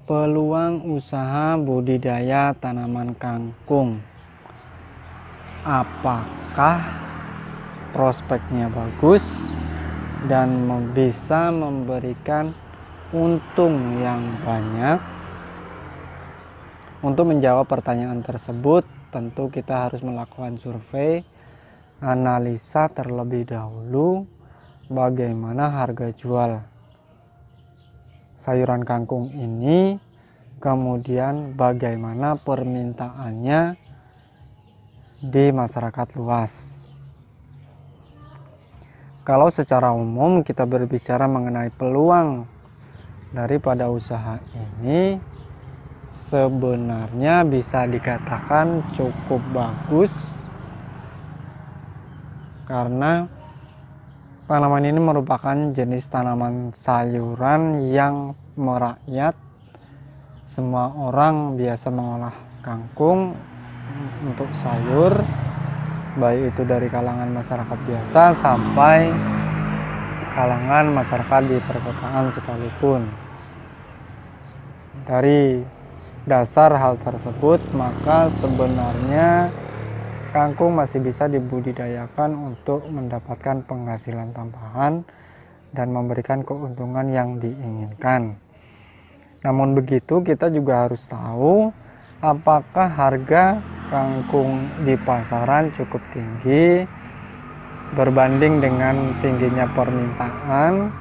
Peluang usaha budidaya tanaman kangkung. Apakah prospeknya bagus dan bisa memberikan untung yang banyak? Untuk menjawab pertanyaan tersebut, tentu kita harus melakukan survei, analisa terlebih dahulu bagaimana harga jual sayuran kangkung ini, kemudian bagaimana permintaannya di masyarakat luas. Kalau secara umum kita berbicara mengenai peluang daripada usaha ini, sebenarnya bisa dikatakan cukup bagus, karena tanaman ini merupakan jenis tanaman sayuran yang merakyat. Semua orang biasa mengolah kangkung untuk sayur, baik itu dari kalangan masyarakat biasa sampai kalangan masyarakat di perkotaan sekalipun. Dari dasar hal tersebut, maka sebenarnya kangkung masih bisa dibudidayakan untuk mendapatkan penghasilan tambahan dan memberikan keuntungan yang diinginkan. Namun begitu, kita juga harus tahu apakah harga kangkung di pasaran cukup tinggi berbanding dengan tingginya permintaan,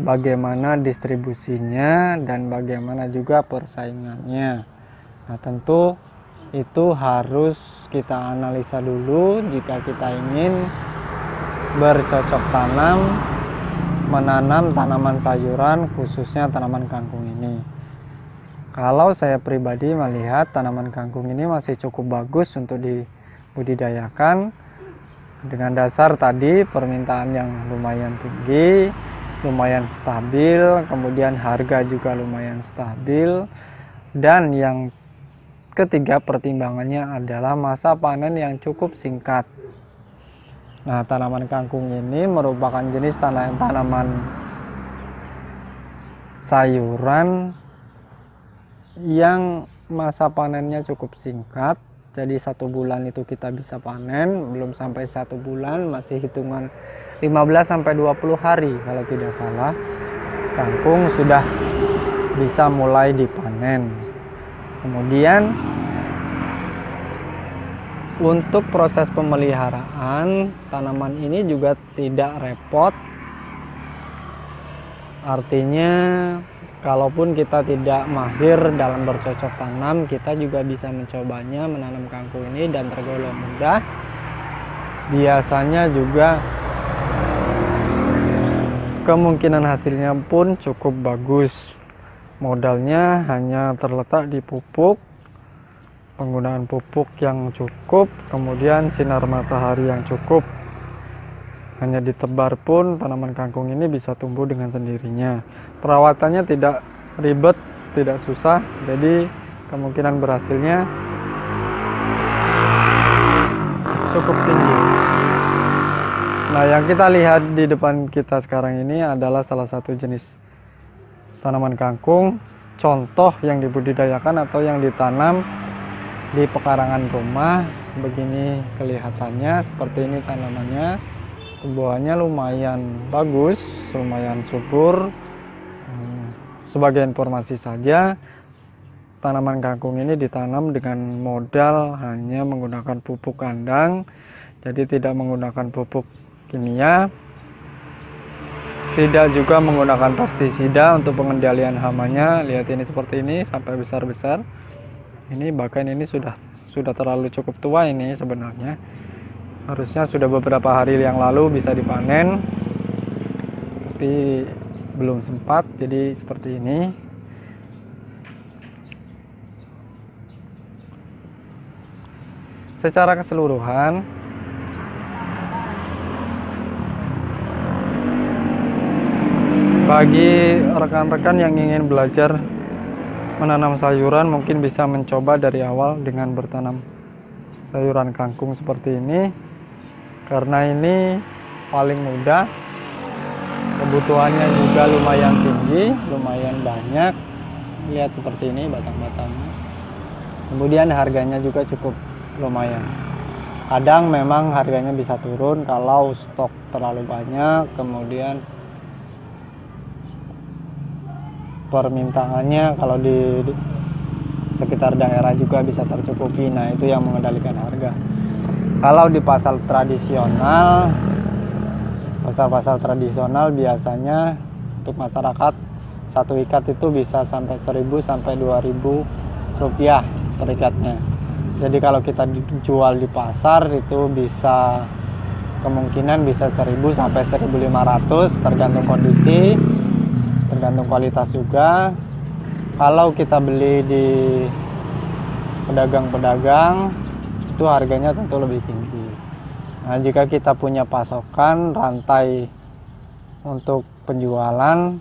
bagaimana distribusinya, dan bagaimana juga persaingannya. Nah, tentu itu harus kita analisa dulu jika kita ingin bercocok tanam, menanam tanaman sayuran, khususnya tanaman kangkung ini. Kalau saya pribadi melihat tanaman kangkung ini masih cukup bagus untuk dibudidayakan, dengan dasar tadi permintaan yang lumayan tinggi, lumayan stabil, kemudian harga juga lumayan stabil, dan yang ketiga pertimbangannya adalah masa panen yang cukup singkat. Nah, tanaman kangkung ini merupakan jenis tanaman sayuran yang masa panennya cukup singkat. Jadi 1 bulan itu kita bisa panen, belum sampai 1 bulan, masih hitungan 15-20 hari kalau tidak salah, kangkung sudah bisa mulai dipanen. Kemudian untuk proses pemeliharaan tanaman ini juga tidak repot. Artinya kalaupun kita tidak mahir dalam bercocok tanam, kita juga bisa mencobanya menanam kangkung ini dan tergolong mudah. Biasanya juga kemungkinan hasilnya pun cukup bagus. Modalnya hanya terletak di pupuk, penggunaan pupuk yang cukup, kemudian sinar matahari yang cukup. Hanya ditebar pun tanaman kangkung ini bisa tumbuh dengan sendirinya. Perawatannya tidak ribet, tidak susah, jadi kemungkinan berhasilnya cukup tinggi. Nah, yang kita lihat di depan kita sekarang ini adalah salah satu jenis tanaman kangkung, contoh yang dibudidayakan atau yang ditanam di pekarangan rumah. Begini kelihatannya, seperti ini tanamannya. Tumbuhannya lumayan bagus, lumayan subur. Sebagai informasi saja, tanaman kangkung ini ditanam dengan modal hanya menggunakan pupuk kandang, jadi tidak menggunakan pupuk kimia, tidak juga menggunakan pestisida untuk pengendalian hamanya. Lihat ini seperti ini sampai besar-besar. Ini bahkan ini sudah terlalu cukup tua ini sebenarnya. Harusnya sudah beberapa hari yang lalu bisa dipanen, tapi belum sempat, jadi seperti ini. Secara keseluruhan, bagi rekan-rekan yang ingin belajar menanam sayuran, mungkin bisa mencoba dari awal dengan bertanam sayuran kangkung seperti ini, karena ini paling mudah, kebutuhannya juga lumayan tinggi, lumayan banyak. Lihat seperti ini batang-batangnya. Kemudian harganya juga cukup lumayan. Kadang memang harganya bisa turun kalau stok terlalu banyak, kemudian permintaannya kalau di sekitar daerah juga bisa tercukupi. Nah, itu yang mengendalikan harga. Kalau di pasar tradisional, pasar-pasar tradisional biasanya untuk masyarakat satu ikat itu bisa sampai 1.000 sampai 2.000 rupiah per ikatnya. Jadi kalau kita dijual di pasar itu bisa kemungkinan bisa 1.000 sampai 1.500 tergantung kondisi, tergantung kualitas juga. Kalau kita beli di pedagang-pedagang itu harganya tentu lebih tinggi. Nah, jika kita punya pasokan rantai untuk penjualan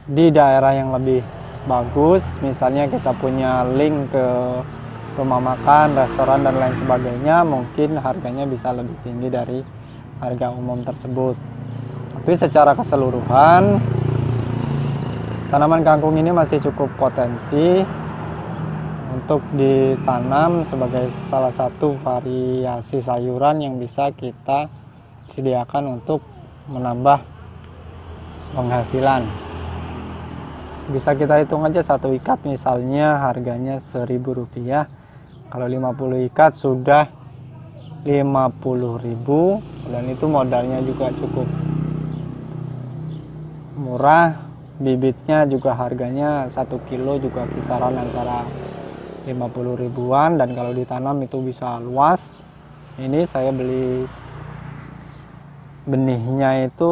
di daerah yang lebih bagus, misalnya kita punya link ke rumah makan, restoran dan lain sebagainya, mungkin harganya bisa lebih tinggi dari harga umum tersebut. Tapi secara keseluruhan tanaman kangkung ini masih cukup potensi untuk ditanam sebagai salah satu variasi sayuran yang bisa kita sediakan untuk menambah penghasilan. Bisa kita hitung aja satu ikat misalnya harganya 1.000 rupiah. Kalau 50 ikat sudah 50.000, dan itu modalnya juga cukup murah. Bibitnya juga harganya 1 kilo juga kisaran antara 50 ribuan, dan kalau ditanam itu bisa luas. Ini saya beli benihnya itu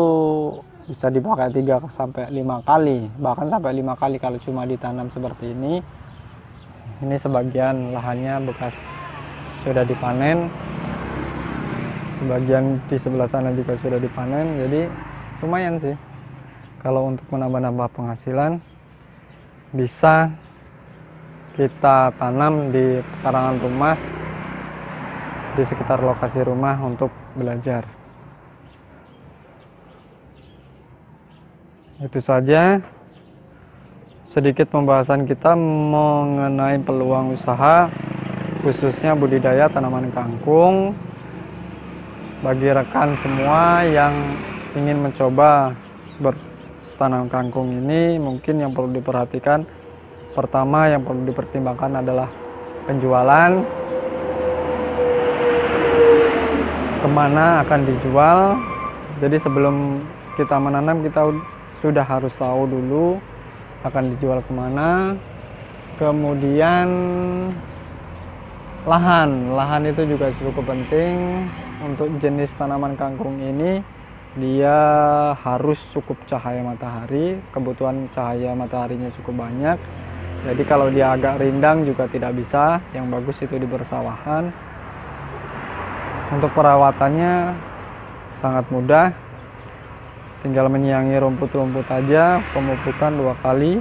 bisa dipakai 3 sampai 5 kali, bahkan sampai 5 kali kalau cuma ditanam seperti ini. Ini sebagian lahannya bekas sudah dipanen, sebagian di sebelah sana juga sudah dipanen, jadi lumayan sih. Kalau untuk menambah-nambah penghasilan bisa kita tanam di pekarangan rumah, di sekitar lokasi rumah untuk belajar. Itu saja sedikit pembahasan kita mengenai peluang usaha khususnya budidaya tanaman kangkung. Bagi rekan semua yang ingin mencoba bertanam kangkung ini, mungkin yang perlu diperhatikan, pertama yang perlu dipertimbangkan adalah penjualan, kemana akan dijual. Jadi sebelum kita menanam kita sudah harus tahu dulu akan dijual kemana. Kemudian lahan itu juga cukup penting. Untuk jenis tanaman kangkung ini dia harus cukup cahaya matahari, kebutuhan cahaya mataharinya cukup banyak. Jadi kalau dia agak rindang juga tidak bisa, yang bagus itu di persawahan. Untuk perawatannya sangat mudah, tinggal menyiangi rumput-rumput aja, pemupukan 2 kali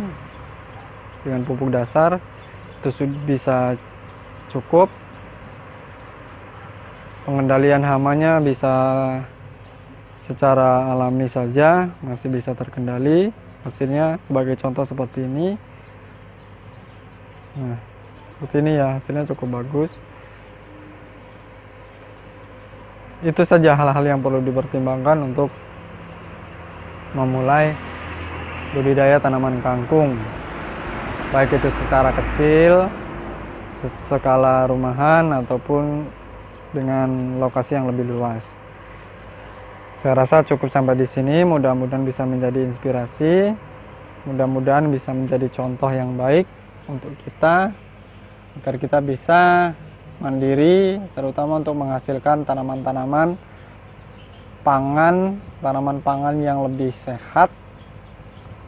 dengan pupuk dasar itu bisa cukup. Pengendalian hamanya bisa secara alami saja, masih bisa terkendali. Hasilnya sebagai contoh seperti ini. Nah, seperti ini ya, hasilnya cukup bagus. Itu saja hal-hal yang perlu dipertimbangkan untuk memulai budidaya tanaman kangkung, baik itu secara kecil, skala rumahan, ataupun dengan lokasi yang lebih luas. Saya rasa cukup sampai di sini. Mudah-mudahan bisa menjadi inspirasi, mudah-mudahan bisa menjadi contoh yang baik untuk kita, agar kita bisa mandiri, terutama untuk menghasilkan tanaman-tanaman pangan yang lebih sehat,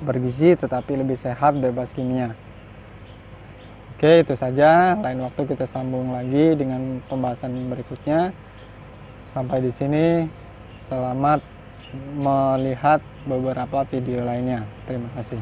bergizi, tetapi lebih sehat, bebas kimia. Oke, itu saja. Lain waktu kita sambung lagi dengan pembahasan berikutnya. Sampai di sini, selamat melihat beberapa video lainnya. Terima kasih.